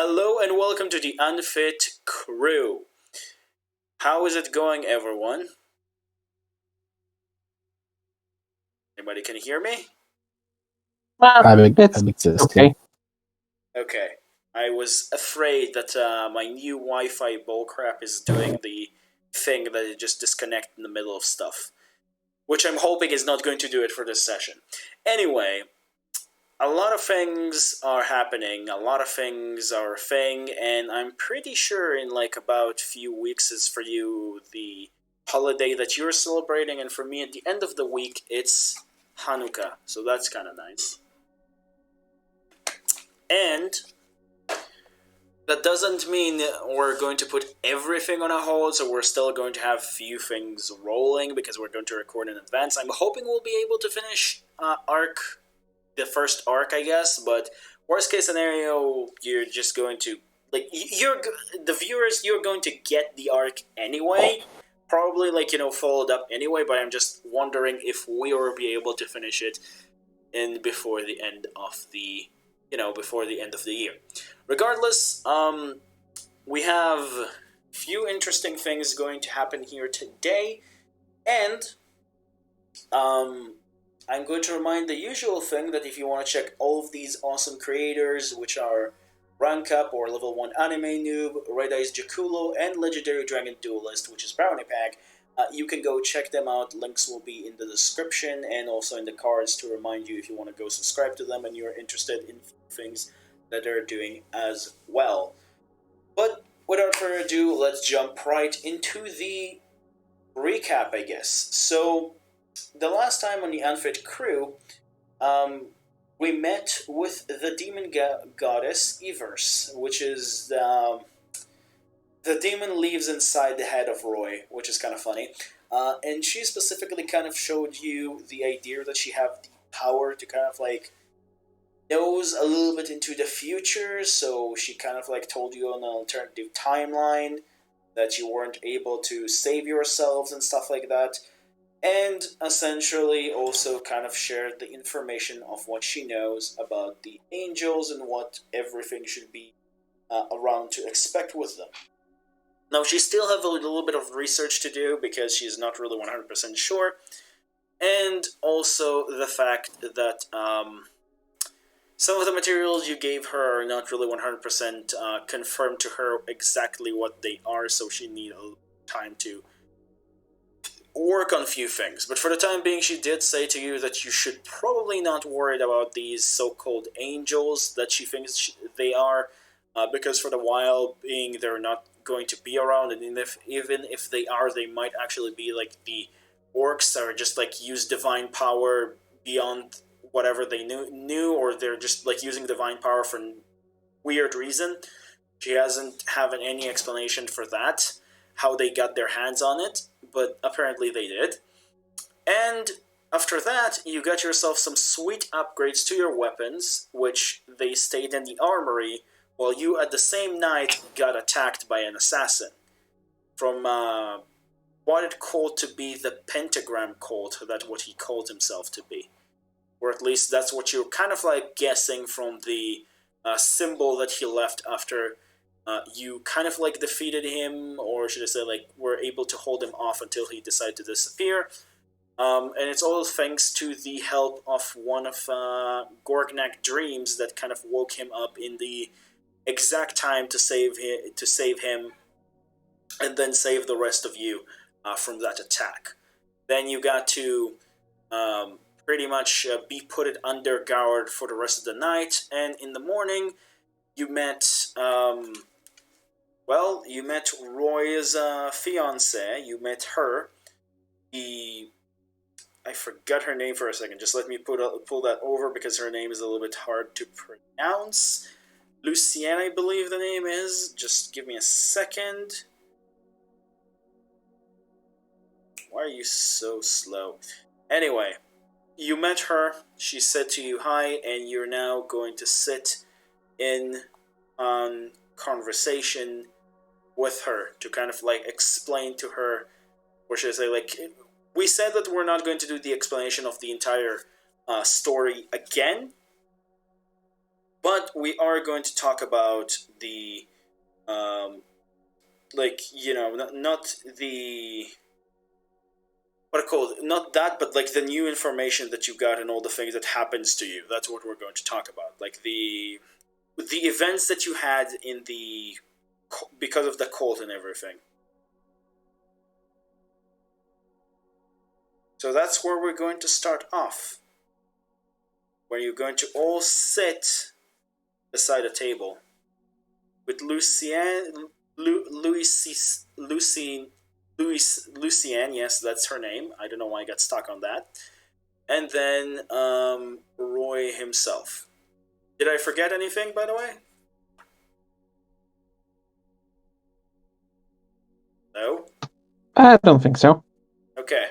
Hello and welcome to the Unfit crew. How is it going, everyone? Anybody can hear me? It's I'm existing. okay. Okay. I was afraid that my new Wi-Fi bullcrap is doing the thing that it just disconnect in the middle of stuff, which I'm hoping is not going to do it for this session. Anyway, a lot of things are happening. A lot of things are a thing, and I'm pretty sure in like about few weeks is for you the holiday that you're celebrating, and for me at the end of the week it's Hanukkah. So that's kind of nice. And that doesn't mean we're going to put everything on a hold, so we're still going to have few things rolling because we're going to record in advance. I'm hoping we'll be able to finish the first arc, I guess. But worst case scenario, you're just going to you're the viewers. You're going to get the arc anyway, probably followed up anyway. But I'm just wondering if we will be able to finish it in before the end of the before the end of the year. Regardless, we have few interesting things going to happen here today, and I'm going to remind the usual thing that if you want to check all of these awesome creators, which are Rank Up or Level 1 Anime Noob, Red Eyes Jacollo, and Legendary Dragon Duelist, which is Brownie Pack, you can go check them out. Links will be in the description and also in the cards to remind you if you want to go subscribe to them and you're interested in things that they're doing as well. But without further ado, let's jump right into the recap, I guess. So, the last time on the Unfit crew, we met with the demon goddess Everse, which is the demon lives inside the head of Roy, which is kind of funny. And she specifically kind of showed you the idea that she have the power to kind of knows a little bit into the future, so she kind of told you on an alternative timeline that you weren't able to save yourselves and stuff like that. And essentially also kind of shared the information of what she knows about the angels and what everything should be around to expect with them. Now, she still have a little bit of research to do because she's not really 100% sure, and also the fact that some of the materials you gave her are not really 100% confirmed to her exactly what they are, so she need a little time to work on a few things. But for the time being, she did say to you that you should probably not worry about these so-called angels that she thinks they are, because for the while being, they're not going to be around, and even if they are, they might actually be like the orcs that are just use divine power beyond whatever they knew, or they're just using divine power for weird reason. She hasn't having any explanation for that, how they got their hands on it, but apparently they did. And after that, you got yourself some sweet upgrades to your weapons, which they stayed in the armory, while you at the same night got attacked by an assassin from what it called to be the pentagram cult, that's what he called himself to be. Or at least that's what you're kind of guessing from the symbol that he left after you kind of defeated him, or should I say were able to hold him off until he decided to disappear. And it's all thanks to the help of one of Gorgnak Dreams that kind of woke him up in the exact time to save him, and then save the rest of you from that attack. Then you got to pretty much be put it under guard for the rest of the night, and in the morning you met you met Roy's fiance. You met her. I forgot her name for a second. Just let me pull that over because her name is a little bit hard to pronounce. Lucienne, I believe the name is. Just give me a second. Why are you so slow? Anyway, you met her. She said to you hi, and you're now going to sit in on conversation with her to kind of explain to her, or should I say, we said that we're not going to do the explanation of the entire story again, but we are going to talk about the, like, you know, not the, what I call it, not that, but like the new information that you got and all the things that happens to you. That's what we're going to talk about. Like the events that you had in the, because of the cult and everything. So that's where we're going to start off. Where you're going to all sit beside a table with Lucienne, Lucienne, yes, that's her name. I don't know why I got stuck on that. And then Roy himself. Did I forget anything, by the way? No? I don't think so. Okay.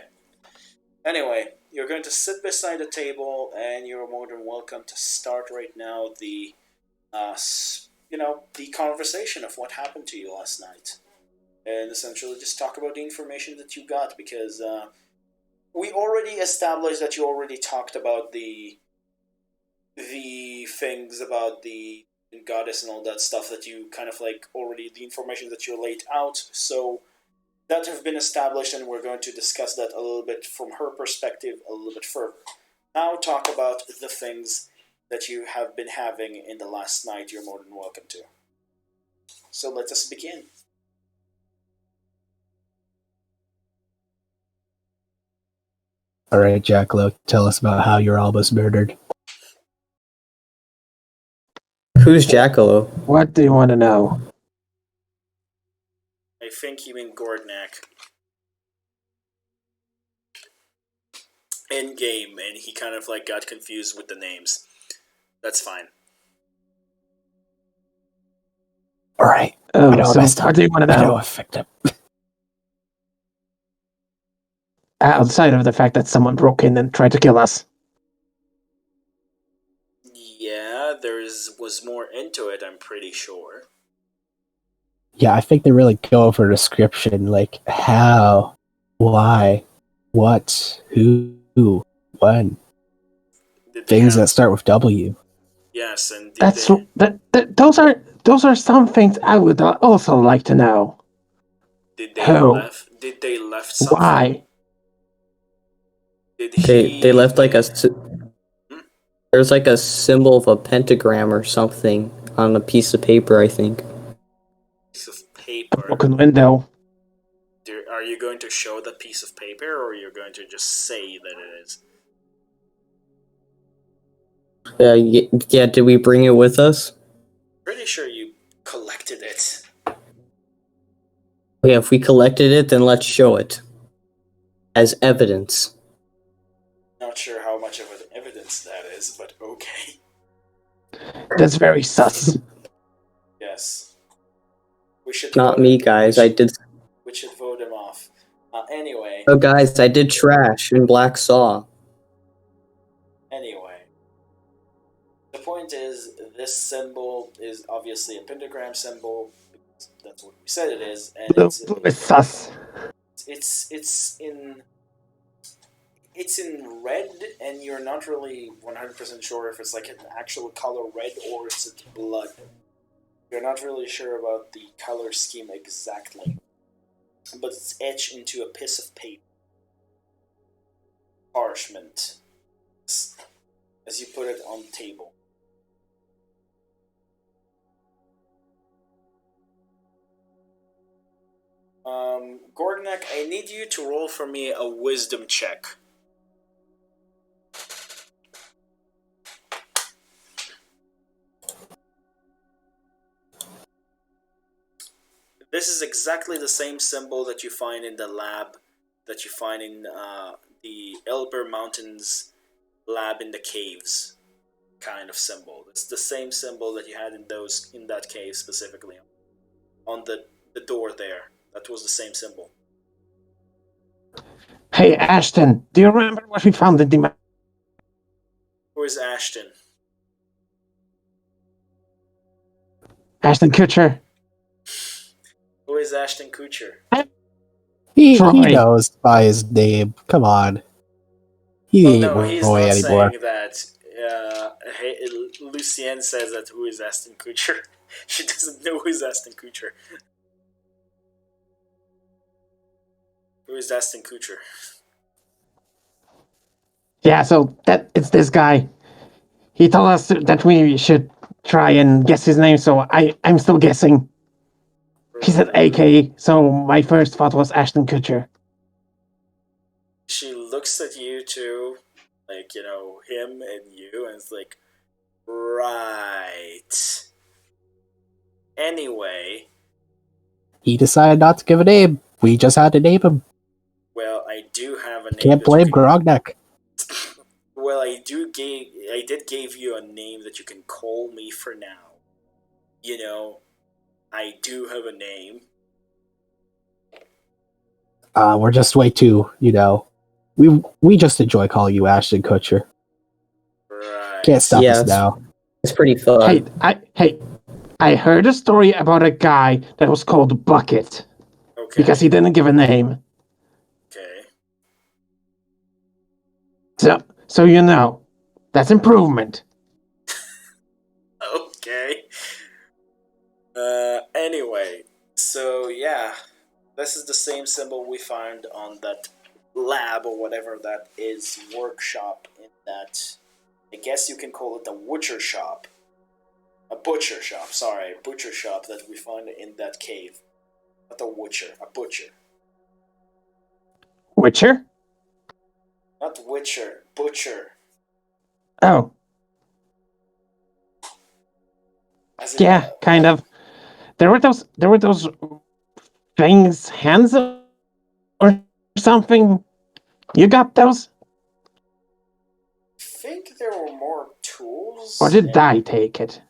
Anyway, you're going to sit beside a table, and you're more than welcome to start right now the, the conversation of what happened to you last night. And essentially just talk about the information that you got, because we already established that you already talked about the things about the goddess and all that stuff, that you kind of like already, the information that you laid out. So that have been established, and we're going to discuss that a little bit from her perspective a little bit further. Now talk about the things that you have been having in the last night. You're more than welcome to. So let us begin. All right, Jacollo, tell us about how you were almost murdered. Who's jacollo? What do you want to know? I think you mean Gordnak. In game, and he kind of like got confused with the names. That's fine. All right. Oh, I know so messed up. what do you want to I know know? I fucked up. Outside of the fact that someone broke in and tried to kill us. Yeah, was more into it, I'm pretty sure. Yeah, I think they really go over description, like how, why, what, who, when. Things that start with W. Yes, and Those are some things I would also like to know. Did they left something? Why? They left like a... There's like a symbol of a pentagram or something on a piece of paper, I think. Piece of paper. A broken window. Are you going to show the piece of paper, or you're going to just say that it is? Yeah, did we bring it with us? Pretty sure you collected it. Yeah, if we collected it, then let's show it. As evidence. Not sure how much of an evidence that is, but okay. That's very sus. Yes. We should Not me, guys. I did... We should vote him off. Anyway. Oh, guys, I did trash in Black Saw. Anyway. The point is, this symbol is obviously a pentagram symbol, because that's what we said it is, and It's sus. It's in red, and you're not really 100% sure if it's like an actual color red or it's blood. You're not really sure about the color scheme exactly, but it's etched into a piece of paper. Parchment. As you put it on the table. Gordnak, I need you to roll for me a wisdom check. This is exactly the same symbol that you find in the lab, that you find in the Elber Mountains lab in the caves kind of symbol. It's the same symbol that you had in that cave specifically. On the door there. That was the same symbol. Hey, Ashton, do you remember what we found in the... Who is Ashton? Ashton Kutcher. Who is Ashton Kutcher? He knows by his name. Come on. He ain't no, he's Roy not anymore. saying that. hey, Lucienne says that who is Aston Kutcher? She doesn't know who is Aston Kutcher. Who is Aston Kutcher? Yeah, so that it's this guy. He told us that we should try and guess his name, so I'm still guessing. He said AK, so my first thought was Ashton Kutcher. She looks at you two, like, you know, him and you, and it's like, right. Anyway. He decided not to give a name. We just had to name him. Well, I do have a name. Can't blame Grognak. Well, I did give you a name that you can call me for now. You know, I do have a name. We're just way too, we just enjoy calling you Ashton Kutcher. Right. Can't stop us now. It's pretty fun. I heard a story about a guy that was called Bucket. Okay. Because he didn't give a name. Okay. So you know, that's improvement. Okay. Anyway, so yeah, this is the same symbol we found on that lab or whatever that is, workshop in that, I guess you can call it a butcher shop. A butcher shop, sorry, a butcher shop that we found in that cave. Not a witcher, a butcher. Witcher? Not witcher, butcher. Oh. Yeah, kind of. There were those things, hands or something. You got those? I think there were more tools. Or did I take it?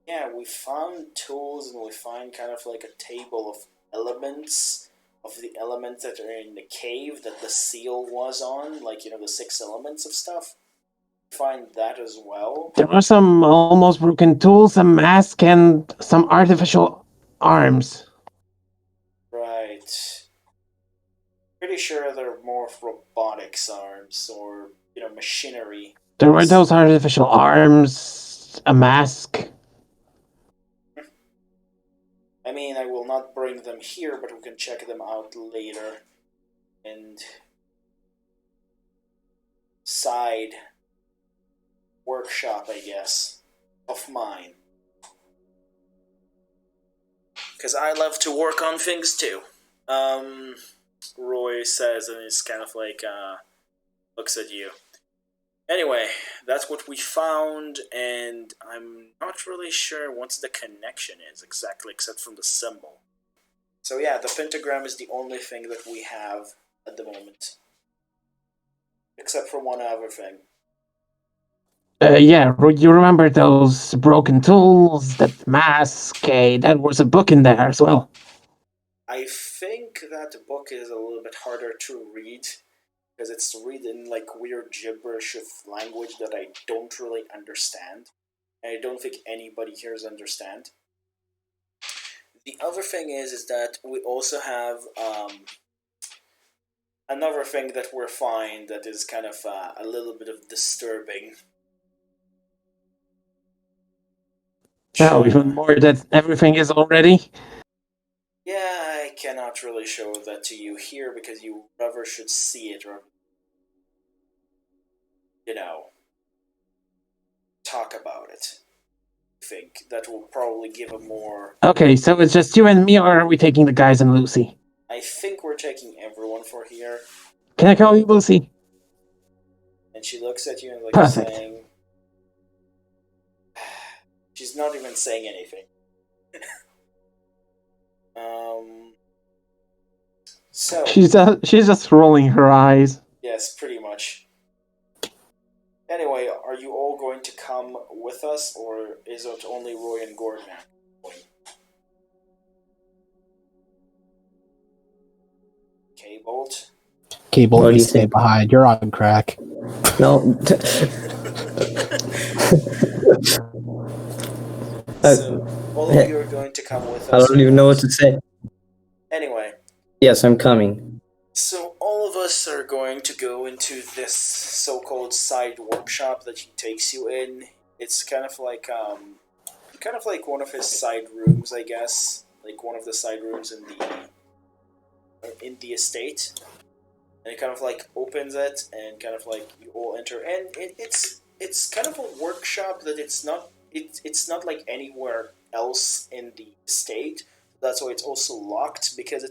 Yeah, we found tools and we find kind of like a table of elements, of the elements that are in the cave that the seal was on, like, you know, the 6 elements of stuff. We find that as well. There were some almost broken tools, a mask, and some artificial arms. Right. Pretty sure they're more robotics arms or, you know, machinery. There were those artificial arms, a mask. I mean, I will not bring them here, but we can check them out later. And side workshop, I guess, of mine. Because I love to work on things too. Roy says, and he's kind of like, looks at you. Anyway, that's what we found, and I'm not really sure what the connection is exactly, except from the symbol. So yeah, the pentagram is the only thing that we have at the moment. Except for one other thing. Yeah, you remember those broken tools, that mask, that was a book in there as well. I think that book is a little bit harder to read, because it's written like weird gibberish of language that I don't really understand. And I don't think anybody here understands. The other thing is that we also have another thing that we're finding that is kind of a little bit of disturbing. Oh, even more that everything is already? Yeah, I cannot really show that to you here because you rather should see it or, you know, talk about it. I think that will probably give a more... Okay, so it's just you and me, or are we taking the guys and Lucy? I think we're taking everyone for here. Can I call you Lucy? And she looks at you and like Perfect. saying... She's not even saying anything. So... She's just rolling her eyes. Yes, pretty much. Anyway, are you all going to come with us, or is it only Roy and Gordon going? K-Bolt? K-Bolt, you stay behind. You're on crack. No. So, all of you are going to come with us. I don't even know what to say. Anyway. Yes, I'm coming. So, all of us are going to go into this so-called side workshop that he takes you in. It's kind of like one of his side rooms, I guess, like one of the side rooms in the estate. And it kind of like opens it, and kind of like you all enter, and it's kind of a workshop that it's not like anywhere else in the estate. That's why it's also locked, because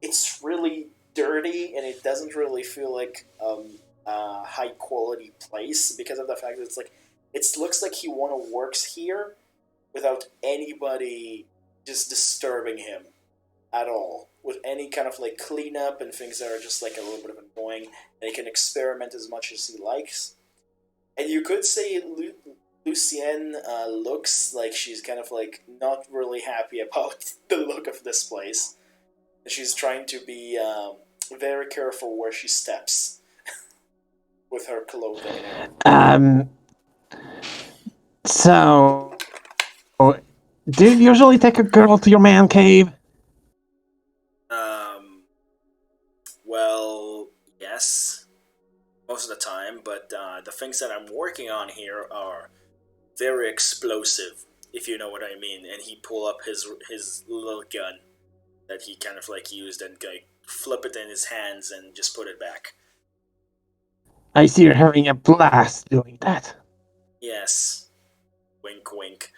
it's really dirty, and it doesn't really feel like a high quality place, because of the fact that it looks like he works here without anybody just disturbing him at all, with any kind of like cleanup and things that are just like a little bit of annoying, and he can experiment as much as he likes. And you could say Lucienne looks like she's kind of like not really happy about the look of this place. She's trying to be very careful where she steps with her clothing. So, do you usually take a girl to your man cave? Well, yes, most of the time, but the things that I'm working on here are very explosive, if you know what I mean. And he pull up his little gun that he kind of like used, and like flip it in his hands and just put it back. I see you're having a blast doing that. Yes, wink wink.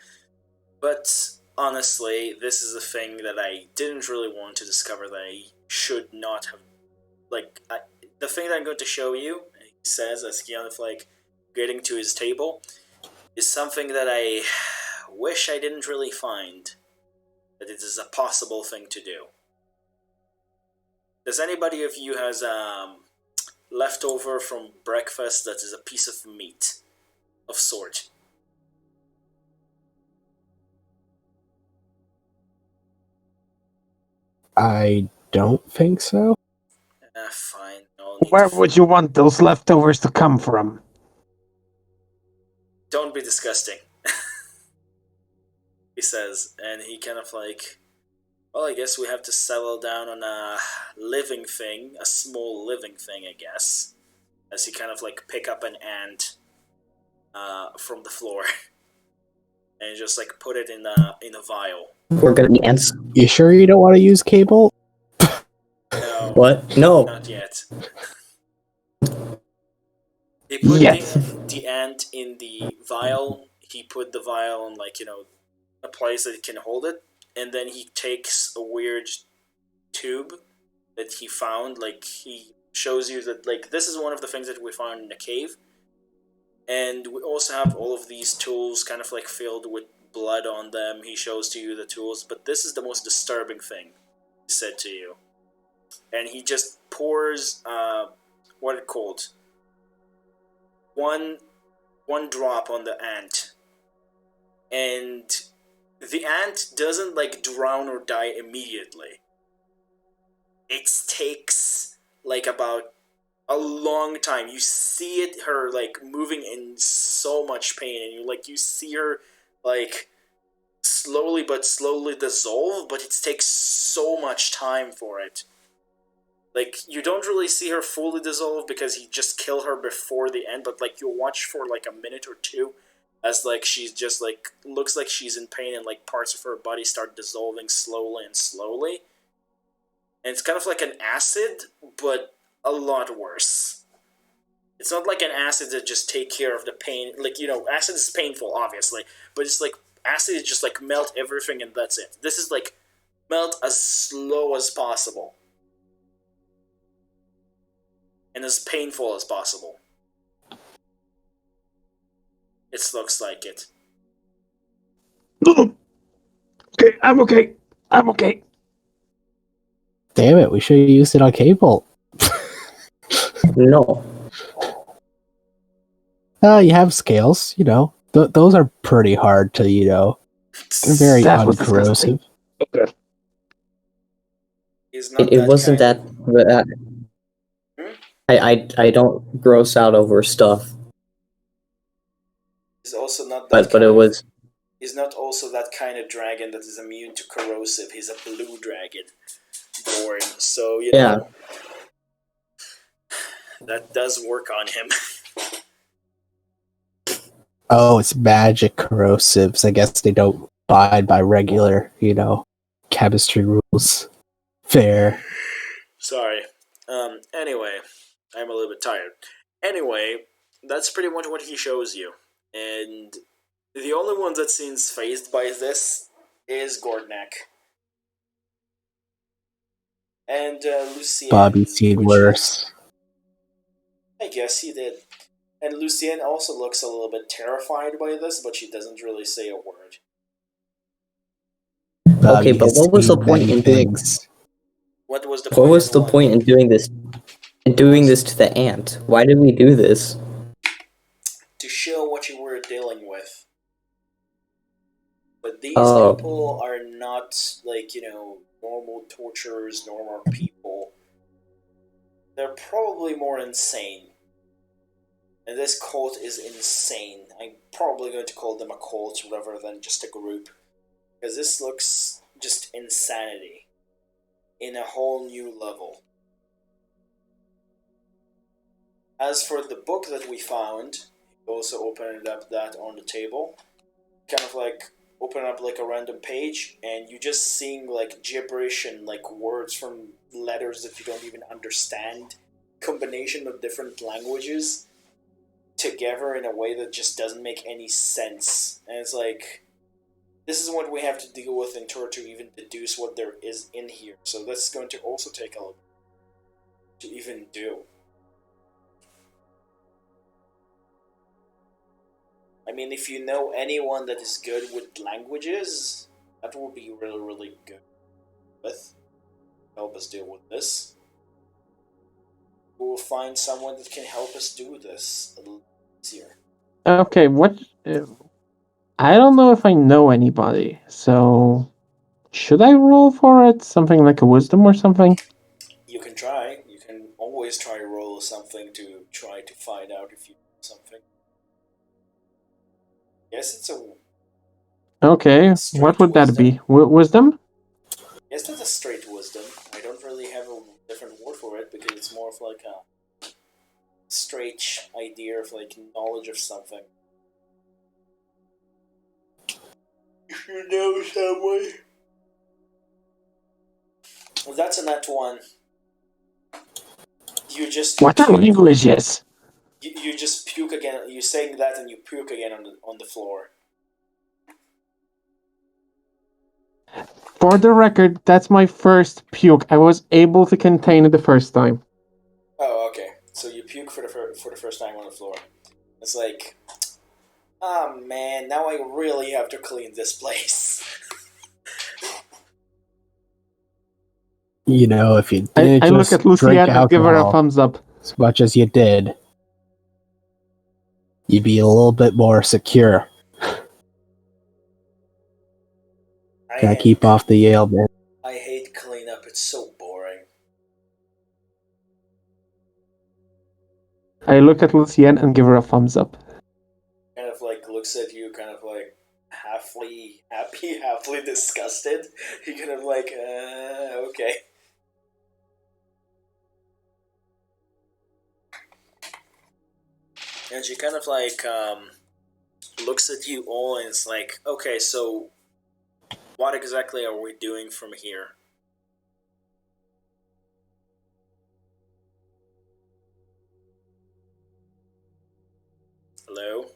But honestly, this is a thing that I didn't really want to discover, that I should not have. The thing that I'm going to show you, he says as he kind of like getting to his table, is something that I wish I didn't really find. That it is a possible thing to do. Does anybody of you has leftover from breakfast that is a piece of meat of sort? I don't think so. Fine. Where would you want those leftovers to come from? Don't be disgusting, he says, and he kind of like, well, I guess we have to settle down on a living thing, a small living thing, I guess, as he kind of like pick up an ant from the floor and just like put it in a vial. We're gonna be ants. You sure you don't want to use cable? No. What? No. Not yet. He put Yes. the ant in the vial. He put the vial in a place that it can hold it, and then he takes a weird tube that he found. Like, he shows you that this is one of the things that we found in the cave, and we also have all of these tools kind of like filled with blood on them. He shows to you the tools, but this is the most disturbing thing he said to you. And he just pours what it called one drop on the ant, and the ant doesn't drown or die immediately. It takes about a long time. You see her moving in so much pain, and you see her slowly dissolve, but it takes so much time for it. You don't really see her fully dissolve because he just kill her before the end, but you'll watch for a minute or two as she's just looks like she's in pain, and parts of her body start dissolving slowly and slowly. And it's kind of like an acid, but a lot worse. It's not like an acid that just take care of the pain. Acid is painful, obviously, but it's acid is just melt everything and that's it. This is melt as slow as possible. And as painful as possible. It looks like it. Okay, I'm okay. I'm okay. Damn it, we should have used it on cable. No. You have scales, those are pretty hard to, they're very That was uncorrosive. Okay. It wasn't that. I don't gross out over stuff. He's also not that But it was. He's not also that kind of dragon that is immune to corrosive. He's a blue dragon born, so Yeah. that does work on him. Oh, it's magic corrosives. I guess they don't abide by regular, chemistry rules. Fair. Sorry. Anyway, I'm a little bit tired. Anyway, that's pretty much what he shows you. And the only one that seems phased by this is Gordnak. And Lucien. Bobby's seen worse. I guess he did. And Lucien also looks a little bit terrified by this, but she doesn't really say a word. Bobby Okay, but has what was the seen point many in doing things. What was the What point? was the everyone? point in doing this? In doing this to the ant? Why did we do this? To show what you were dealing with. But these Oh. people are not like, normal torturers, normal people. They're probably more insane. And this cult is insane. I'm probably going to call them a cult rather than just a group. Because this looks just insanity. In a whole new level. As for the book that we found, also opened up that on the table. Kind of like open up like a random page and you just seeing like gibberish and like words from letters that you don't even understand. Combination of different languages together in a way that just doesn't make any sense. And it's like, this is what we have to deal with in order to even deduce what there is in here. So that's going to also take a little to even do. I mean, if you know anyone that is good with languages, that will be really, really good with. Help us deal with this. We will find someone that can help us do this a little easier. Okay, what? I don't know if I know anybody, so should I roll for it? Something like a wisdom or something? You can try. You can always try to roll something to try to find out if you know something. Yes, it's a... Okay, Straight what would that wisdom. be? Wisdom? Yes, that's a straight wisdom. I don't really have a different word for it because it's more of like a straight idea of like knowledge of something. If you know someone. Well, that's a nat one. You just What are puke. languages? You just puke again. You're saying that and you puke again on the floor. For the record, that's my first puke. I was able to contain it the first time. Oh, okay. So you puke for the first time on the floor. It's like, oh man, now I really have to clean this place. If you I didn't look just at Lucienne drink and give her a alcohol thumbs up. as much as you did, you'd be a little bit more secure. Gotta keep off the Yale, man. I hate cleanup. It's so boring. I look at Lucienne and give her a thumbs up. Kind of like looks at you, kind of like halfly happy, halfly disgusted. He kind of like, okay. And she kind of like looks at you all and it's like, okay, so what exactly are we doing from here? Hello?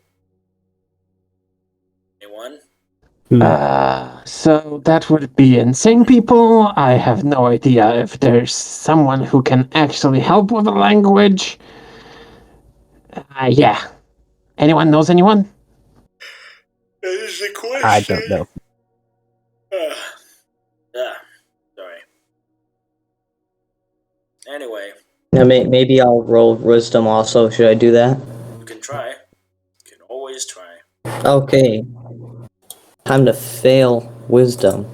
Anyone? So that would be insane people. I have no idea if there's someone who can actually help with a language. Yeah. Anyone knows anyone? That is the question. I don't know. Sorry. Anyway. Yeah, maybe I'll roll wisdom also. Should I do that? You can try. You can always try. Okay. Time to fail wisdom.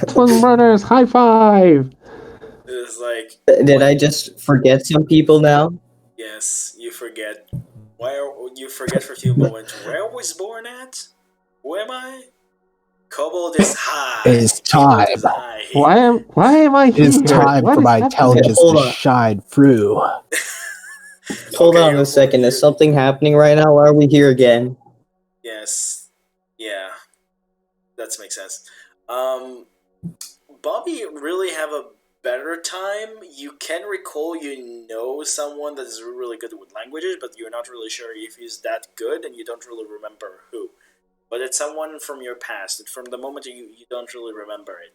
Twin Brothers, high five! It's like... Did I just forget some people now? Yes, you forget. You forget for a few moments. Where I was born at? Who am I? Kobold is high. It's Kobold time. is high. Why am I It here? is time What for is my happening? intelligence Hold to on. shine through. Hold Okay, on you're a second. more- Is something happening right now? Why are we here again? Yes. Yeah. That makes sense. Bobby really have a better time. You can recall you know someone that is really good with languages, but you're not really sure if he's that good, and you don't really remember who. But it's someone from your past. From the moment you don't really remember it.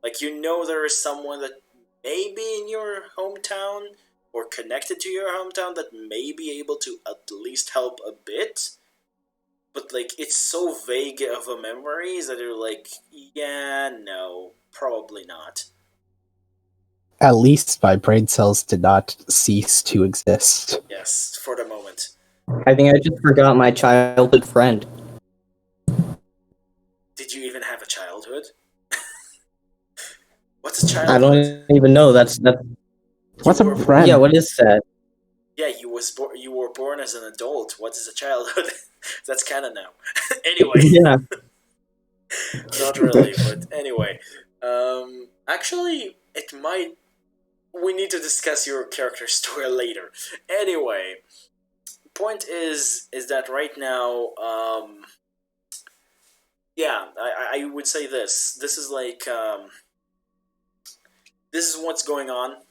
Like, you know there is someone that may be in your hometown or connected to your hometown that may be able to at least help a bit. But, like, it's so vague of a memory that you're like, yeah, no, probably not. At least my brain cells did not cease to exist. Yes, for the moment. I think I just forgot my childhood friend. Did you even have a childhood? What's a I childhood? don't even know. That's What's You a were born- friend? yeah. What is that? Yeah, you were born as an adult. What is a childhood? That's canon now. Anyway. Yeah. Not really, but anyway. Actually, it might. We need to discuss your character story later. Anyway, point is that right now, yeah, I would say this. This is like, this is what's going on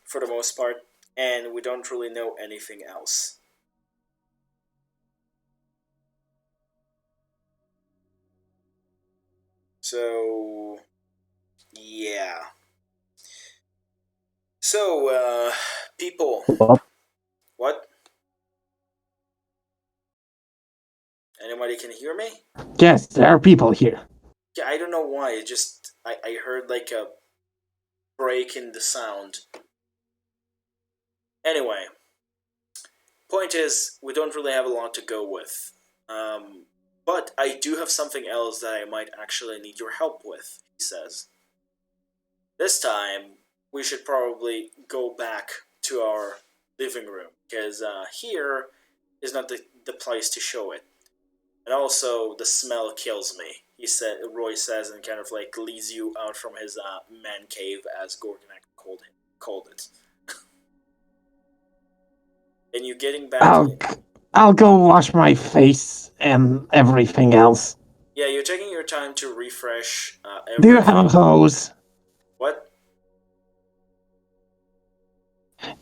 for the most part, and we don't really know anything else. So, yeah. So, people, Well, what? Anybody can hear me? Yes, there are people here. Yeah, I don't know why. It just I heard like a break in the sound. Anyway, point is we don't really have a lot to go with. But I do have something else that I might actually need your help with, he says. This time, we should probably go back to our living room, because here is not the place to show it. And also, the smell kills me, Roy says, and kind of like leads you out from his man cave, as Gorgonak called it. And you getting back... I'll go wash my face and everything else. Yeah, you're taking your time to refresh Do you everything. have a hose? What?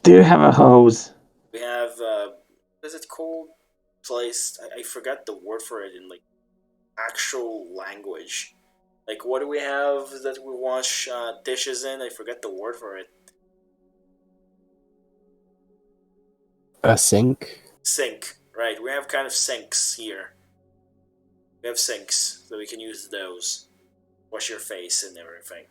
Do you have a hose? We have, what is it called? Place, I forgot the word for it in, like, actual language. Like, what do we have that we wash dishes in? I forget the word for it. a sink. Sink, right. We have kind of sinks here. We have sinks, so we can use those. Wash your face and everything.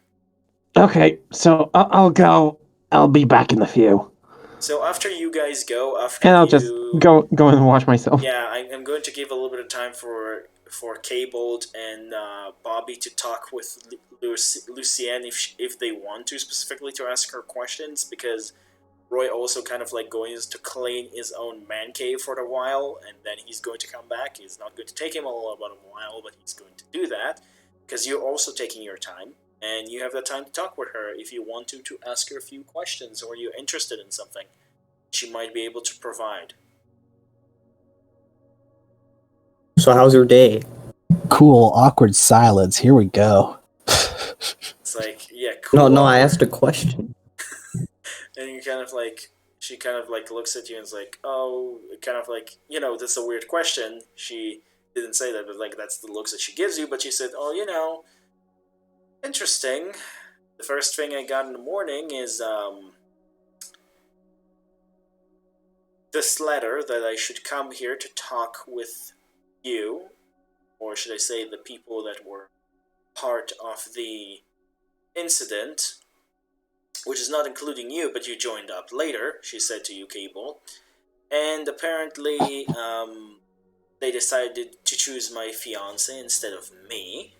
Okay, so I'll go. I'll be back in a few. So after you guys go, after And I'll you... just go and wash myself. Yeah, I'm going to give a little bit of time for Cabled and Bobby to talk with Lucienne if they want to, specifically to ask her questions, because Roy also kind of like going to clean his own man cave for a while, and then he's going to come back. It's not going to take him a while, but he's going to do that, because you're also taking your time, and you have the time to talk with her if you want to ask her a few questions, or you're interested in something she might be able to provide. So how's your day? Cool, awkward silence. Here we go. It's like, yeah, cool. No, I awkward. asked a question. And you kind of like, she kind of like looks at you and is like, oh, kind of like, that's a weird question. She didn't say that, but like that's the looks that she gives you. But she said, oh, interesting. The first thing I got in the morning is this letter that I should come here to talk with you, or should I say the people that were part of the incident, which is not including you, but you joined up later, she said to you, Cable. And apparently, they decided to choose my fiance instead of me,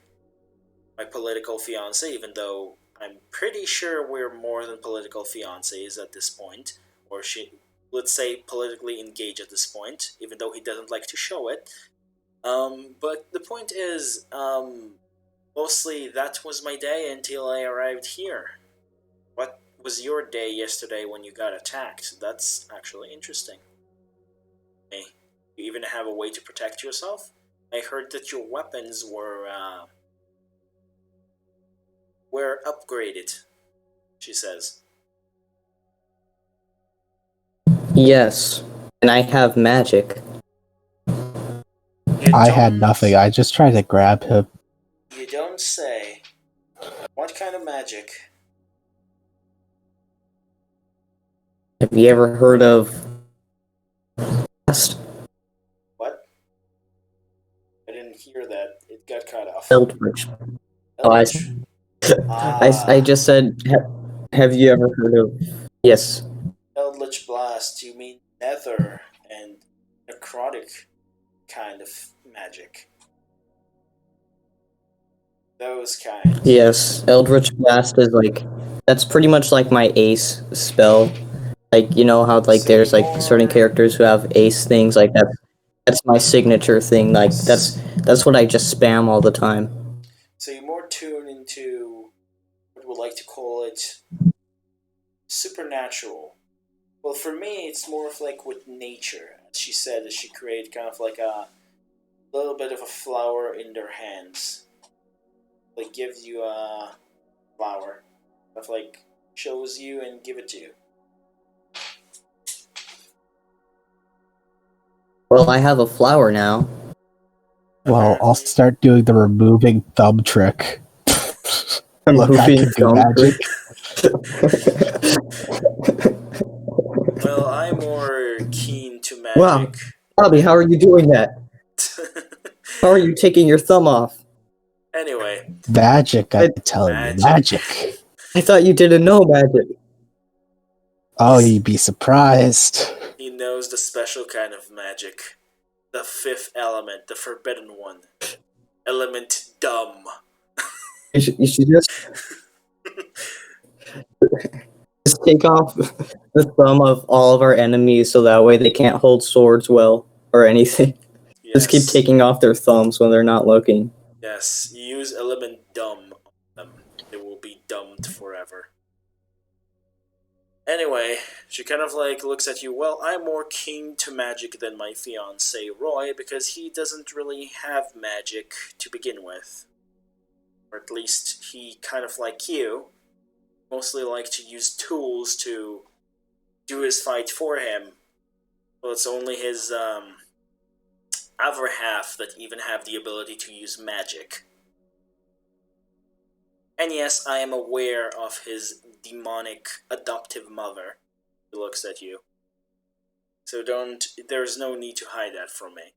my political fiance, even though I'm pretty sure we're more than political fiancés at this point, or let's say politically engaged at this point, even though he doesn't like to show it. But the point is, mostly that was my day until I arrived here. What was your day yesterday when you got attacked? That's actually interesting. Hey, you even have a way to protect yourself? I heard that your weapons were upgraded, she says. Yes, and I have magic. I had nothing. I just tried to grab him. You don't say. What kind of magic? Have you ever heard of What? I didn't hear that. It got cut off. Eldritch? Eldritch. I just said, have you ever heard of? Yes. Eldritch Blast, you mean nether and necrotic kind of magic. Those kinds. Yes, Eldritch Blast is like, that's pretty much like my ace spell. Like, you know how like there's like certain characters who have ace things like that. That's my signature thing. Like that's what I just spam all the time. So you're more tuned into what we like to call it supernatural. Well, for me, it's more of like with nature. As she said, that she created kind of like a little bit of a flower in their hands. Like gives you a flower, of like shows you and give it to you. Well, I have a flower now. Well, I'll start doing the removing thumb trick. Look, I Removing can do thumb magic. Well, I'm more keen to magic. Wow, Bobby, how are you doing that? How are you taking your thumb off? Anyway. Magic, I tell you, magic. I thought you didn't know magic. Oh, you'd be surprised. He knows the special kind of magic. The fifth element, the forbidden one. Element dumb. You should just take off the thumb of all of our enemies so that way they can't hold swords well or anything. Yes. Just keep taking off their thumbs when they're not looking. Yes, use element dumb on them. They will be dumbed forever. Anyway, she kind of like looks at you. Well, I'm more keen to magic than my fiancé Roy because he doesn't really have magic to begin with. Or at least he kind of like you, mostly like to use tools to do his fight for him. Well, it's only his other half that even have the ability to use magic. And yes, I am aware of his demonic adoptive mother who looks at you. So there's no need to hide that from me.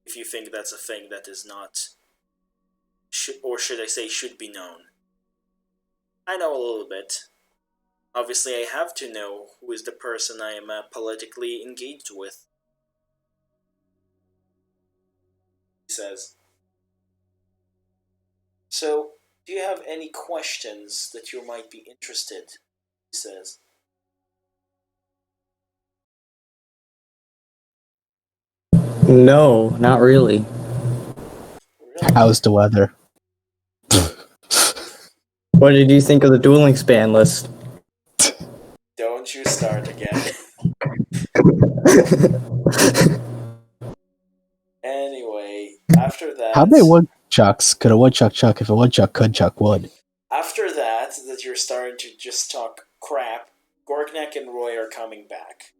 If you think that's a thing that is not, or should I say should be known. I know a little bit. Obviously I have to know who is the person I am politically engaged with. He says. So, do you have any questions that you might be interested? He says. No, not really. How's the weather? What did you think of the Duel Links ban list? Don't you start again. Anyway, after that... How many woodchucks could a woodchuck chuck if a woodchuck could chuck wood? After that you're starting to just talk crap, Gorgnak and Roy are coming back.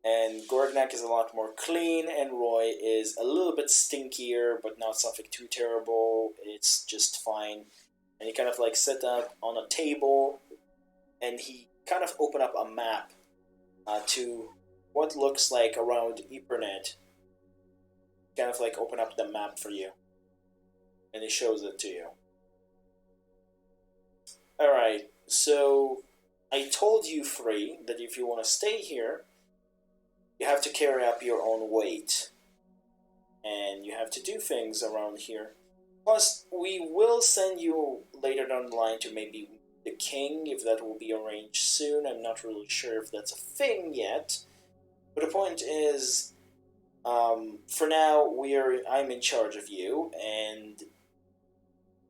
And Gorgnak is a lot more clean, and Roy is a little bit stinkier, but not something too terrible. It's just fine. And he kind of like sit up on a table, and he kind of open up a map to what looks like around Ethernet. Kind of like open up the map for you, and he shows it to you. Alright, so I told you three that if you want to stay here, you have to carry up your own weight. And you have to do things around here. Plus, we will send you later down the line to maybe the king, if that will be arranged soon. I'm not really sure if that's a thing yet. But the point is, For now, I'm in charge of you, and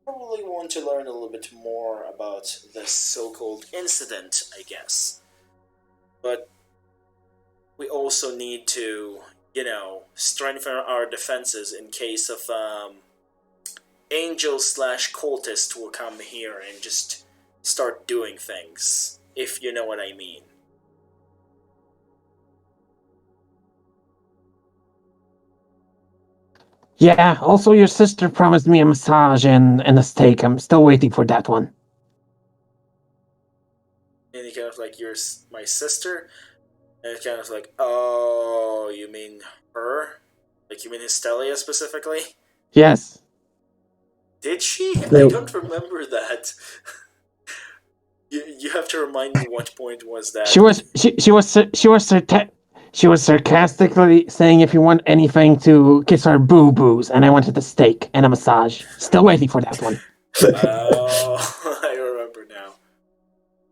probably want to learn a little bit more about this so-called incident, I guess. But we also need to, strengthen our defenses in case of angel slash cultist will come here and just start doing things, if you know what I mean. Yeah, also your sister promised me a massage and a steak. I'm still waiting for that one. And he kind of like, you're my sister? And it's kind of like, oh, you mean her? Like, you mean Hystelia specifically? Yes. Did she? I don't remember that. You have to remind me what point was that. She was sarcastically saying if you want anything to kiss our boo-boos, and I wanted a steak and a massage. Still waiting for that one. Oh, I remember now.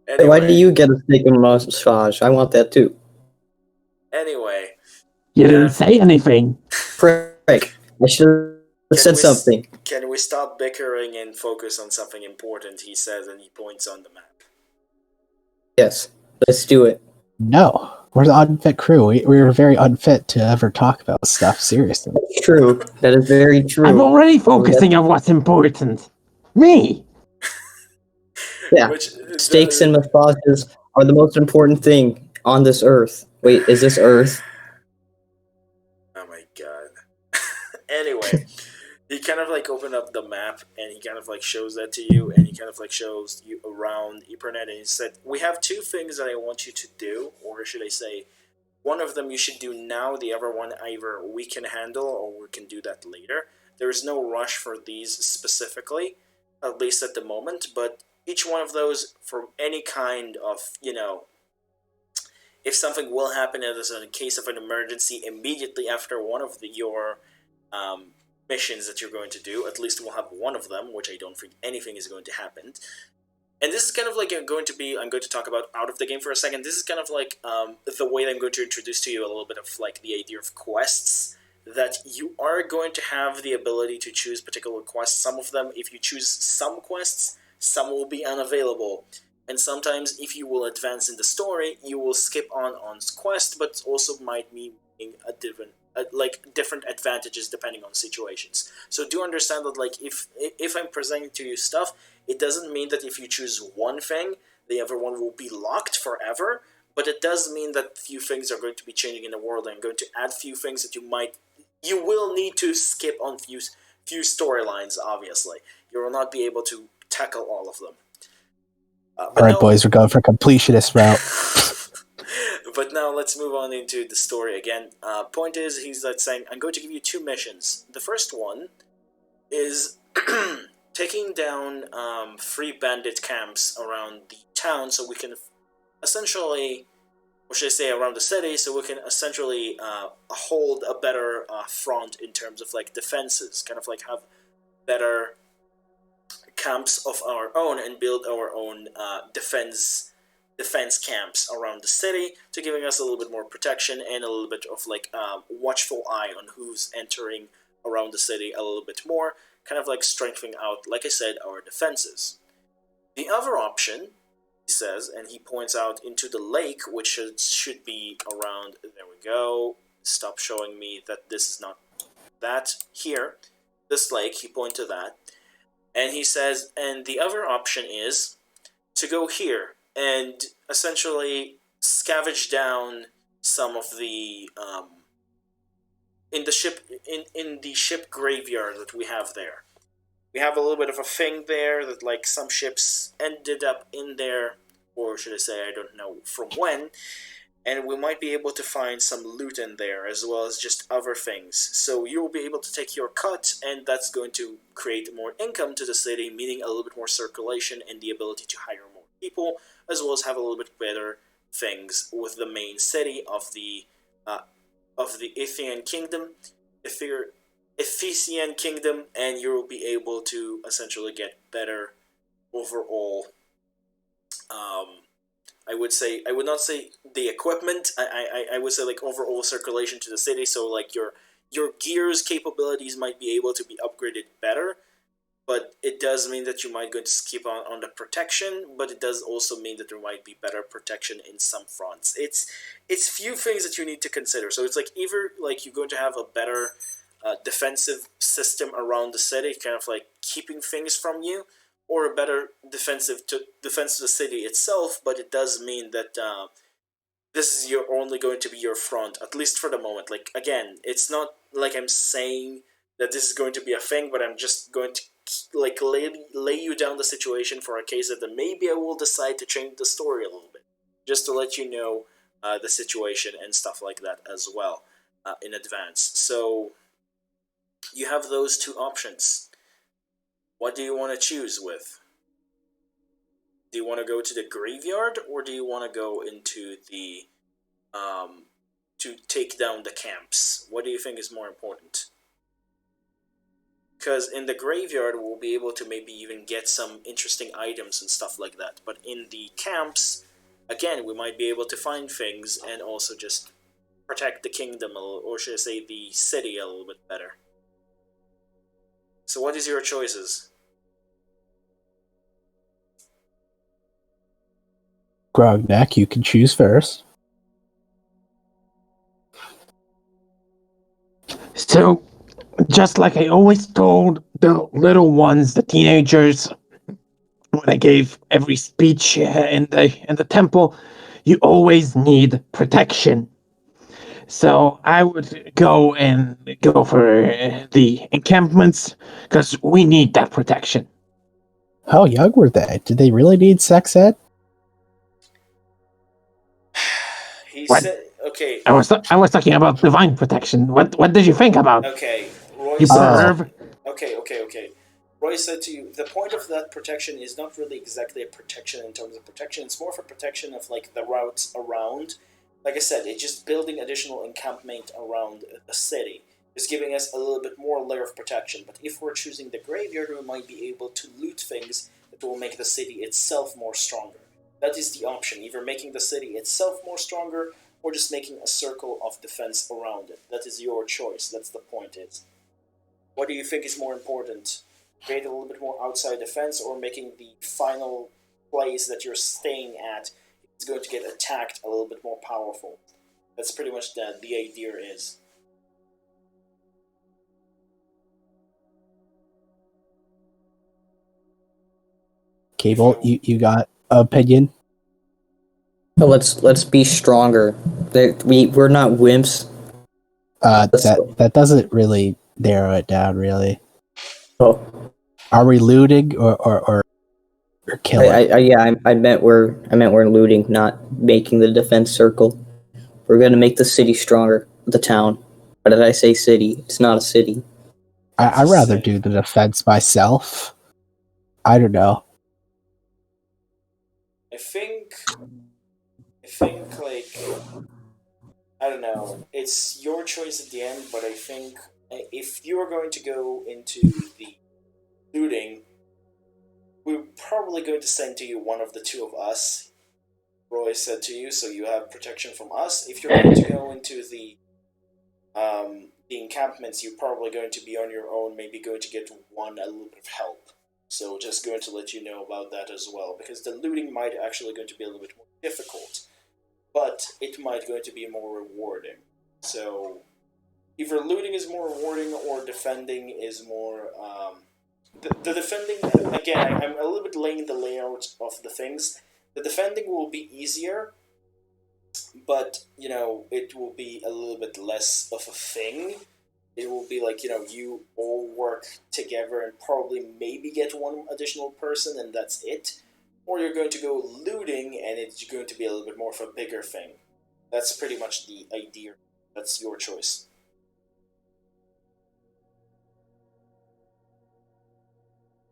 Anyway, Why do you get a steak and massage? I want that too. Anyway. You didn't say anything. Frick. I should have said something. Can we stop bickering and focus on something important, he says, and he points on the map. Yes, let's do it. No, we're the unfit crew. We're very unfit to ever talk about stuff seriously. That's true. That is very true. I'm already focusing on what's important. Me. Yeah. Steaks and massages are the most important thing on this earth. Wait, is this Earth? Oh my god. Anyway, he kind of like opened up the map and he kind of like shows that to you, and he kind of like shows you around Epernet, and he said, we have two things that I want you to do, or should I say, one of them you should do now, the other one either we can handle or we can do that later. There is no rush for these specifically, at least at the moment, but each one of those, for any kind of, if something will happen as in case of an emergency immediately after one of your missions that you're going to do, at least we'll have one of them, which I don't think anything is going to happen. And this is kind of like I'm going to talk about out of the game for a second. This is kind of like the way that I'm going to introduce to you a little bit of like the idea of quests, that you are going to have the ability to choose particular quests. Some of them, if you choose some quests, some will be unavailable. And sometimes if you will advance in the story, you will skip on quest, but also might mean a different advantages depending on situations. So do understand that like if I'm presenting to you stuff, it doesn't mean that if you choose one thing, the other one will be locked forever, but it does mean that few things are going to be changing in the world, and I'm going to add few things that you will need to skip on few storylines, obviously. You will not be able to tackle all of them. Alright, boys, we're going for completionist route. But now let's move on into the story again. Point is, he's saying, I'm going to give you two missions. The first one is taking down 3 bandit camps around the town, so we can essentially, or should I say around the city, so we can essentially hold a better front in terms of like defenses, kind of like have better camps of our own and build our own defense camps around the city, to giving us a little bit more protection and a little bit of like watchful eye on who's entering around the city a little bit more, kind of like strengthening out, like I said, our defenses. The other option, he says, and he points out into the lake, which should be around, there we go, stop showing me that this is not that, here, this lake, he points to that, and he says, and the other option is to go here and essentially scavenge down some of the in the ship graveyard that we have there. We have a little bit of a thing there that like some ships ended up in there, or should I say, I don't know from when, and we might be able to find some loot in there as well as just other things. So you'll be able to take your cut, and that's going to create more income to the city, meaning a little bit more circulation and the ability to hire more people, as well as have a little bit better things with the main city of the Ephesian Kingdom, and you will be able to essentially get better overall I would not say the equipment. I would say like overall circulation to the city. So like your gear's capabilities might be able to be upgraded better, but it does mean that you might go to skip on the protection. But it does also mean that there might be better protection in some fronts. It's few things that you need to consider. So it's like either like you're going to have a better defensive system around the city, kind of like keeping things from you, or a better defense to the city itself. But it does mean that this is only going to be your front, at least for the moment. Like again, it's not like I'm saying that this is going to be a thing, but I'm just going to like lay you down the situation for a case that maybe I will decide to change the story a little bit, just to let you know the situation and stuff like that as well in advance. So you have those two options. What do you want to choose with? Do you want to go to the graveyard, or do you want to go into the to take down the camps? What do you think is more important? Because in the graveyard we'll be able to maybe even get some interesting items and stuff like that. But in the camps, again, we might be able to find things and also just protect the kingdom, or should I say the city, a little bit better. So what is your choices? Grognak, you can choose first. So, just like I always told the little ones, the teenagers, when I gave every speech in the temple, you always need protection. So I would go for the encampments because we need that protection. How young were they? Did they really need sex ed? He What? said, okay, I was talking about divine protection. What did you think about? okay. Roy You said, perv. okay. Roy said to you, the point of that protection is not really exactly a protection in terms of protection. It's more for protection of like the routes around. Like I said, it's just building additional encampment around the city, just giving us a little bit more layer of protection. But if we're choosing the graveyard, we might be able to loot things that will make the city itself more stronger. That is the option, either making the city itself more stronger, or just making a circle of defense around it. That is your choice. That's the point is. What do you think is more important? Create a little bit more outside defense, or making the final place that you're staying at is going to get attacked a little bit more powerful? That's pretty much the idea is. Cable, you got an opinion? So let's be stronger. We're not wimps. That doesn't really narrow it down, really. Oh, Are we looting or killing? I meant we're looting, not making the defense circle. We're gonna make the city stronger. The town. Why did I say city? It's not a city. I'd rather do the defense myself. I don't know. I think like, I don't know. It's your choice at the end, but I think if you're going to go into the looting, we're probably going to send to you one of the two of us. Roy said to you, so you have protection from us. If you're going to go into the encampments, you're probably going to be on your own, maybe going to get a little bit of help. So just going to let you know about that as well, because the looting might actually going to be a little bit more difficult, but it might going to be more rewarding. So either looting is more rewarding or defending is more. The defending, again, I'm a little bit laying the layout of the things. The defending will be easier, but it will be a little bit less of a thing. It will be like, you all work together and probably maybe get one additional person and that's it. Or you're going to go looting and it's going to be a little bit more of a bigger thing. That's pretty much the idea. That's your choice.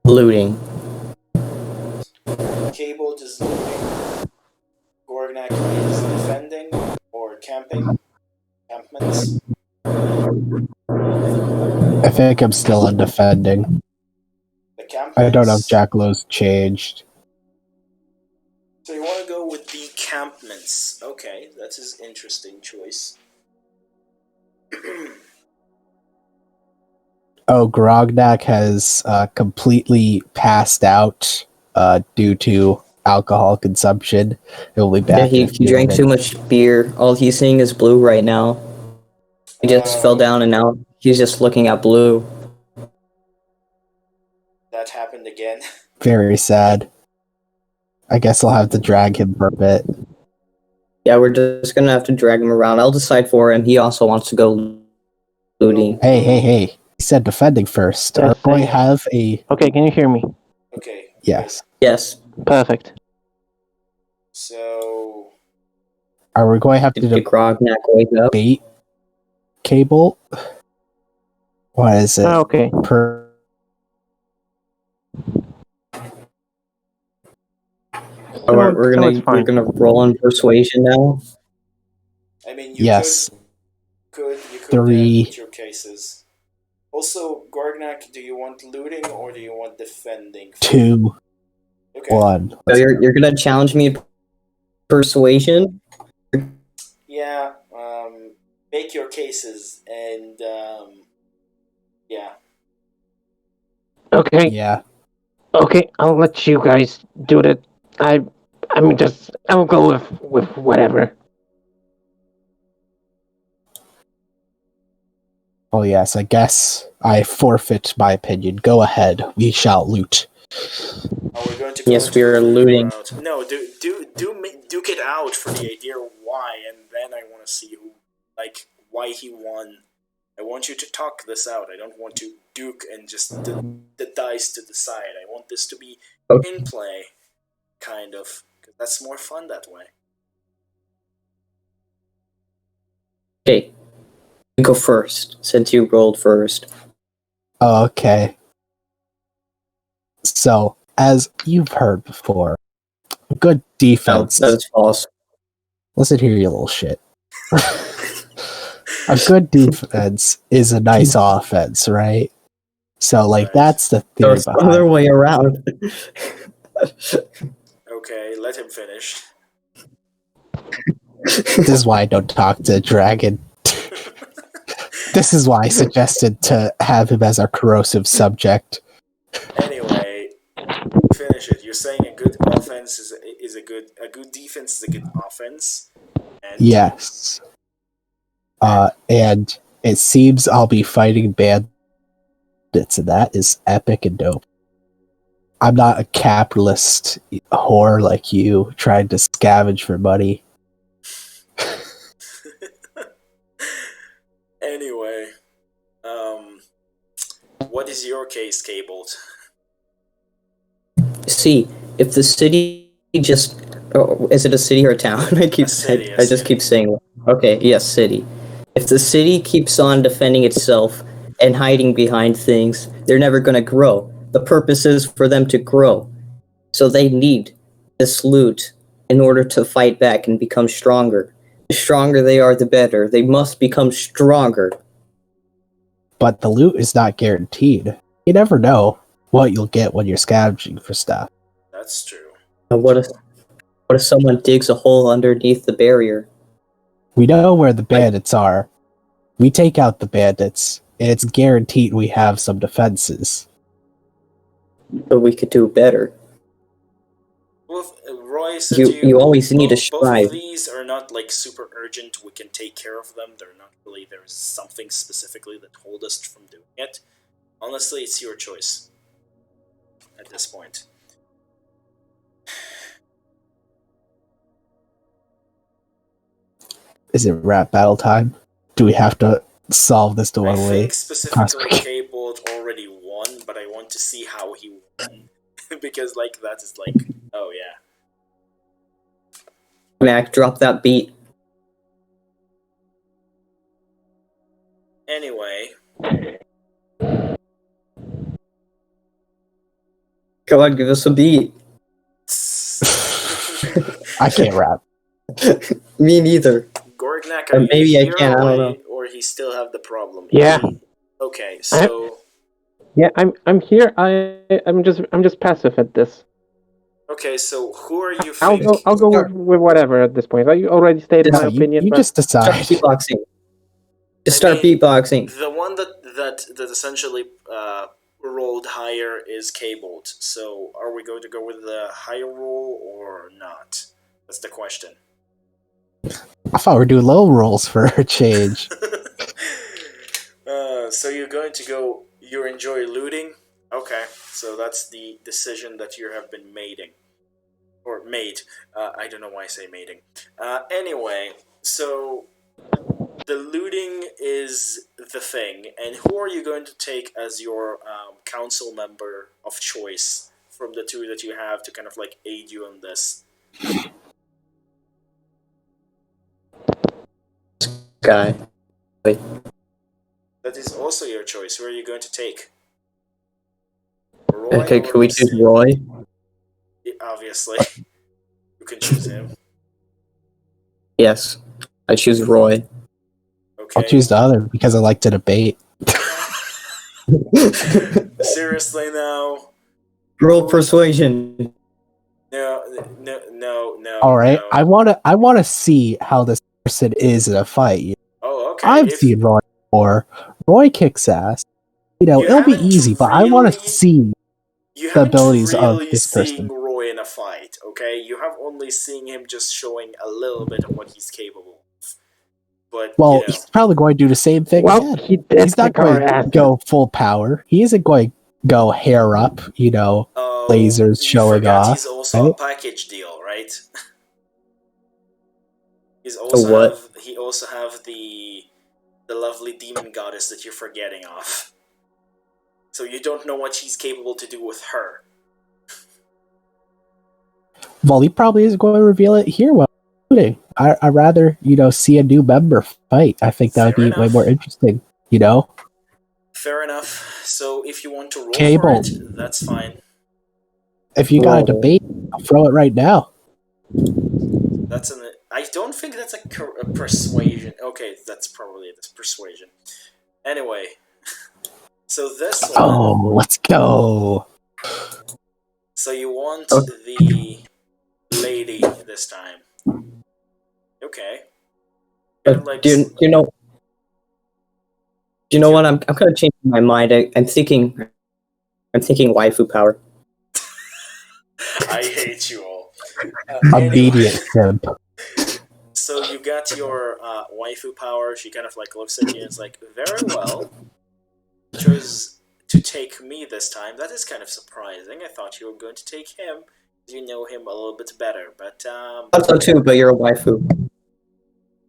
Looting. Cable is looting. Gorgnak is defending or camping. Campments. I think I'm still on defending. The campments. I don't know if Jacollo's changed. So you want to go with the encampments. Okay, that's his interesting choice. Oh, Grognak has completely passed out due to alcohol consumption. He'll be Yeah, back in a he few drank too minutes. much beer. All he's seeing is blue right now. He just fell down and now he's just looking at blue. That happened again. Very sad. I guess I'll have to drag him for a bit. Yeah, we're just gonna have to drag him around. I'll decide for him. He also wants to go looting. Hey. He said defending first. Yes, Are we going to I- have a... Okay, can you hear me? Okay. Yes. Yes. Perfect. So Are we going to have Did to Grognak wake up? debate cable? What is it? Okay. We're it's fine. gonna roll in persuasion now. I mean, you Yes. could 3. put your cases. Also, Gorgnak, do you want looting or do you want defending? 2. Okay. 1. So you're gonna challenge me persuasion? Yeah. Make your cases and yeah. Okay. Yeah. Okay, I'll let you guys do that. I'll go with whatever. Oh yes, I guess I forfeit my opinion. Go ahead. We shall loot. Oh, we're going to go Yes, into we are the looting. route. No, duke it out for the idea why, and then I want to see why he won. I want you to talk this out. I don't want to duke and just the dice to decide. I want this to be in play, kind of, because that's more fun that way. Okay. You go first, since you rolled first. Okay. So, as you've heard before, good No, defense. that's false. Listen here, you little shit. A good defense is a nice offense, right? So, like, Right. that's the So theory it's the other behind it. way around. Okay, let him finish. This is why I don't talk to Dragon. This is why I suggested to have him as our corrosive subject. Anyway, finish it. You're saying a good offense is a good defense is a good offense. And Yes. And it seems I'll be fighting bandits, and that is epic and dope. I'm not a capitalist whore like you, trying to scavenge for money. Anyway, what is your case, Cabled? See, if the city just... Oh, is it a city or a town? I just keep saying... Okay, yes, city. If the city keeps on defending itself and hiding behind things, they're never going to grow. The purpose is for them to grow. So they need this loot in order to fight back and become stronger. The stronger they are, the better. They must become stronger. But the loot is not guaranteed. You never know what you'll get when you're scavenging for stuff. That's true. And what if someone digs a hole underneath the barrier? We know where the bandits are. We take out the bandits, and it's guaranteed we have some defenses. But we could do better. Well, Roy said You always need to both strive. of these are not like super urgent. We can take care of them. They're not really. There's something specifically that hold us from doing it. Honestly, it's your choice at this point. Is it rap battle time? Do we have to solve this the I one way? think specifically Cabled already won, but I want to see how he won. Because, like, that is like, oh yeah. Mac, drop that beat. Anyway, Come on, give us a beat. I can't rap. Me neither. Gorgnak, Or are you maybe I here can, I don't know. or he still have the problem? Yeah. Okay, so Yeah, I'm here. I'm just passive at this. Okay, so who are you I'll thinking? go with whatever at this point. I already stated Just- my opinion, you but just Start decide. beatboxing. Just I start mean, beatboxing. the one that essentially rolled higher is Cabled. So are we going to go with the higher roll or not? That's the question. I thought we were doing low rolls for a change. So you're going to go. You enjoy looting. Okay, so that's the decision that you have been mating or made. I don't know why I say mating. Anyway, so the looting is the thing, and who are you going to take as your council member of choice from the two that you have to kind of like aid you on this? Guy. Wait. That is also your choice. Who are you going to take? Roy Okay, or can we choose Lucy? Roy? Obviously, you can choose him. Yes. I choose Roy. Okay. I'll choose the other because I like to debate. Seriously now? Roll persuasion. No. All right, No. I wanna see how this person is in a fight. Oh, okay. I've seen Roy before. Roy kicks ass. You know, You it'll be haven't easy, but I want to really- see you the haven't abilities of really this seen person. Roy in a fight, okay? You have only seen him just showing a little bit of what he's capable of. But Well, you know, he's probably going to do the same thing well, again. he did He's not kick our going to ass. go full power. He isn't going to go hair up, you know, lasers you showing forgot off. he's also right? a package deal, right? what? He also have the lovely demon goddess that you're forgetting of. So you don't know what she's capable to do with her. Well, he probably isn't going to reveal it here while shooting. I'd rather, you know, see a new member fight. I think that would Fair be way enough. more interesting, you know? Fair enough. So if you want to roll Cable. for it, that's fine. If you got a Roll. debate, I'll throw it right now. That's an. I don't think that's a persuasion. Okay, that's probably it. It's persuasion. Anyway, so this one. Oh, let's go. So you want Oh. the lady this time? Okay. Uh, Kind of like do you know? Do you know what? I'm kind of changing my mind. I'm thinking waifu power. I hate you all. Immediate simp. So you got your waifu power. She kind of like looks at you and is like, "Very well. Chose to take me this time. That is kind of surprising. I thought you were going to take him. You know him a little bit better, but I thought so too, but you're a waifu.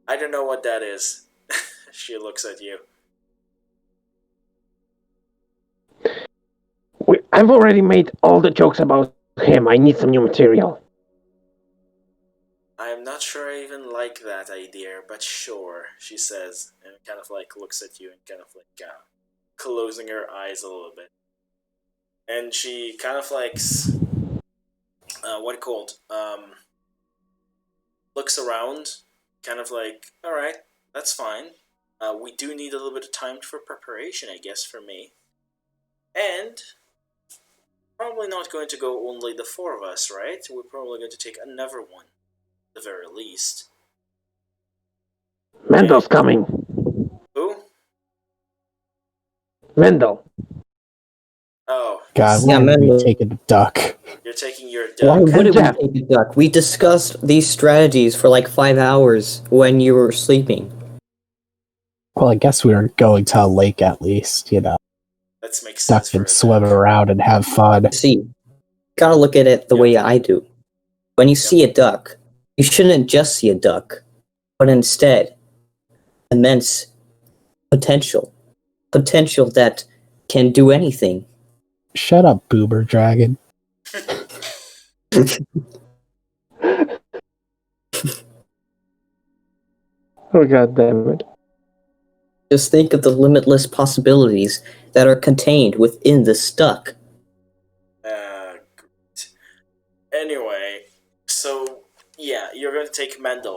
I don't know what that is." She looks at you. I've already made all the jokes about him. I need some new material. I'm not sure I even like that idea, but sure, she says, and kind of like looks at you and kind of like closing her eyes a little bit. And she kind of like, what it called? Looks around, kind of like, alright, that's fine. We do need a little bit of time for preparation, I guess, for me. And probably not going to go only the four of us, right? We're probably going to take another one, at the very least. Mendel's coming. Who? Mendel. Oh, God, Yeah, why would we man. take a duck? you're taking your Why duck. would we Jeff. take a duck? We discussed these strategies for like 5 hours when you were sleeping. Well, I guess we were going to a lake at least, you know. That makes Duck sense for can a swim duck. around and have fun. See, gotta look at it the way I do. When you see a duck, you shouldn't just see a duck, but instead, immense potential. Potential that can do anything. Shut up, boober dragon. Oh god damn it. Just think of the limitless possibilities that are contained within the duck. Great. Anyway, so yeah, you're going to take Mendel,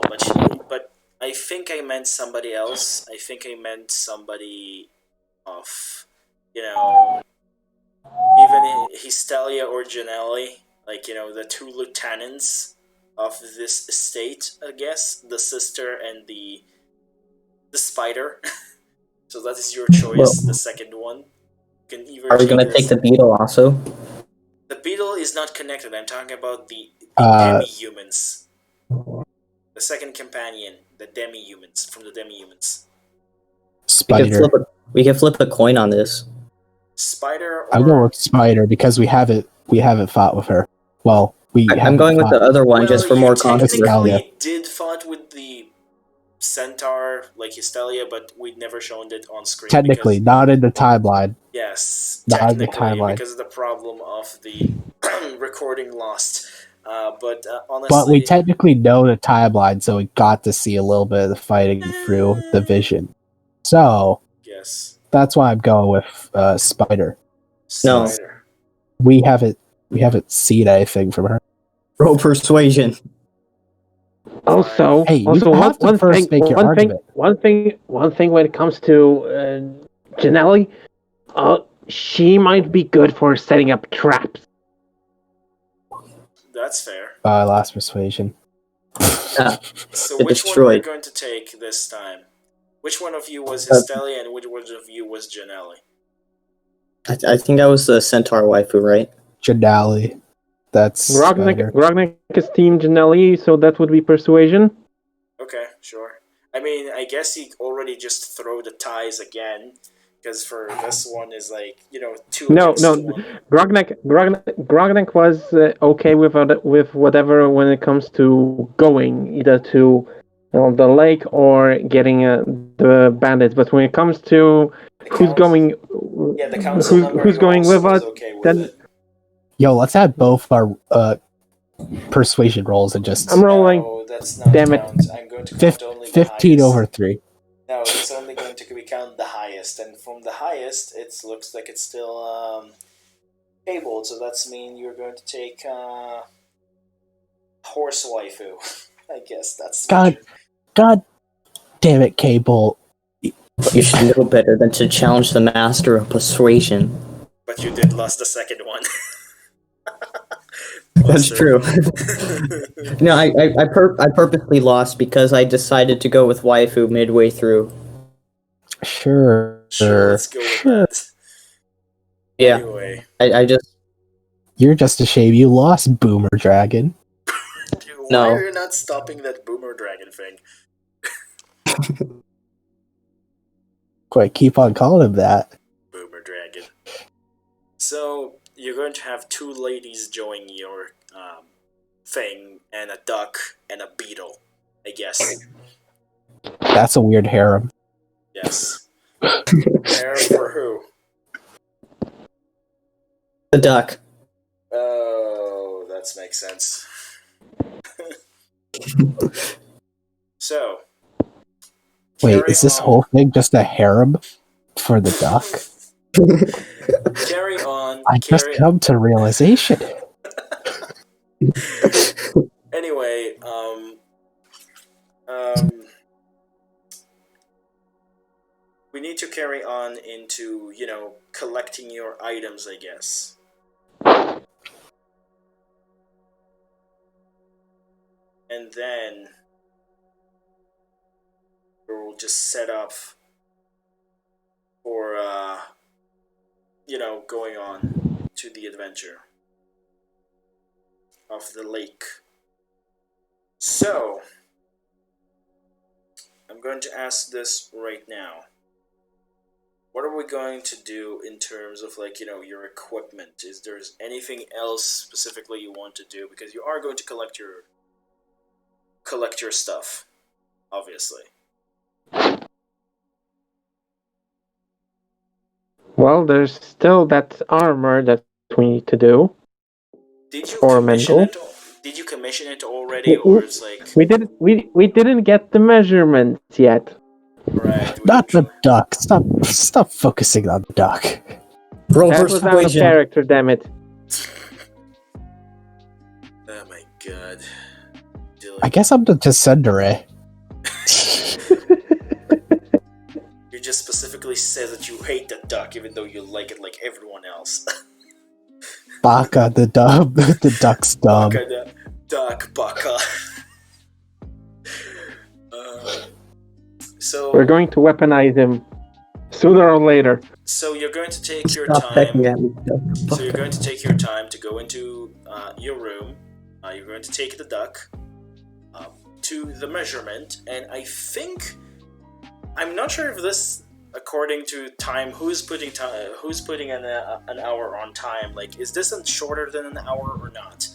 but I think I meant somebody else. I think I meant somebody of, you know, even Histelia or Janelli. like, the two lieutenants of this estate, I guess, the sister and the spider. So that is your choice, Well, the second one. You can either are we take gonna it take as- the beetle also? The beetle is not connected. I'm talking about the Uh, demi-humans. The second companion, the demi-humans, from the demi-humans. Spider. We can flip a coin on this. Spider or... I'm going with Spider because we haven't fought with her. Well, we I'm haven't going with fought. the other one just for you more controversy. technically did fight with the centaur, like Hystelia, but we'd never shown it on screen. Technically, because, not in the timeline. yes, not in the technically, timeline. because of the problem of the recording lost. But honestly... But we technically know the timeline, so we got to see a little bit of the fighting through the vision. So Yes. that's why I'm going with Spider. No. Spider. We haven't seen anything from her. Roll persuasion. Also, Hey, you also have to first make your argument. one thing when it comes to Janelli, she might be good for setting up traps. That's fair. Last persuasion. So It which one are we destroyed. going to take this time? Which one of you was Hystelia and which one of you was Janelli? I think that was the centaur waifu, right? Janali. That's Spider. Grognak is Team Janelli, so that would be persuasion. Okay, sure. I mean, I guess he already just throw the ties again, because for this one is like, two against one. Grognak was okay with whatever when it comes to going either to the lake or getting the bandits. But when it comes to who's going, the council member who's going also with was us, okay with then it. Yo, let's add both our persuasion rolls and just I'm rolling. No, that's not Damn it. count. I'm going to count only the 15 highest. over 3. No, it's only going to be count the highest, and from the highest, it looks like it's still tabled. So that's mean you're going to take horse waifu. I guess that's God damn it, Cable. You should know better than to challenge the master of persuasion. But you did lost the second one. That's true. No, I purposely lost because I decided to go with waifu midway through. Sure, let's go with that. Yeah. Anyway. I just... You're just a shame you lost, Boomer Dragon. Dude, No. why are you not stopping that boomer dragon thing? Quite keep on calling him that. Boomer dragon. So, you're going to have two ladies join your thing, and a duck, and a beetle, I guess. That's a weird harem. Yes. Harem for who? The duck. Oh, that makes sense. So. Wait, is this whole thing just a harem for the duck? Carry on. I just come to realization. Anyway, we need to carry on into, collecting your items, I guess. And then we'll just set up for, going on to the adventure of the lake. So, I'm going to ask this right now. What are we going to do in terms of, your equipment? Is there anything else specifically you want to do? Because you are going to collect your stuff, obviously. Well, there's still that armor that we need to do. Did you For commission Mendel. it? Did you commission it already, or it's like we didn't get the measurements yet. right? Not the duck. Stop focusing on the duck. Roll That was out of persuasion. character, damn it. Oh my god. Dylan, I guess I'm the Descendere. you just specifically said that you hate the duck, even though you like it like everyone else. Baka, the dub, the duck's dub. Baka the duck baka. So We're going to weaponize him sooner or later. So you're going to take your Stop pecking time. at me. So you're going to take your time to go into your room. You're going to take the duck to the measurement, and I think I'm not sure if this, according to time, who's putting an hour on time. Like, is this shorter than an hour or not?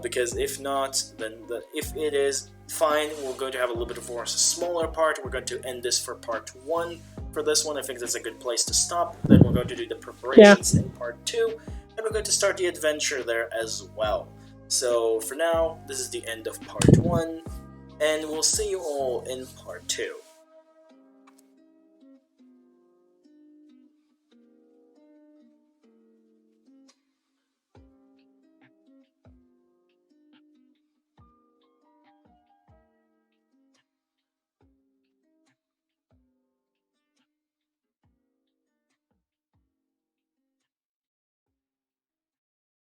Because if not, then if it is, fine. We're going to have a little bit of a smaller part. We're going to end this for part 1. For this one, I think that's a good place to stop. Then we're going to do the preparations in part 2, and we're going to start the adventure there as well. So for now, this is the end of part 1, and we'll see you all in part 2.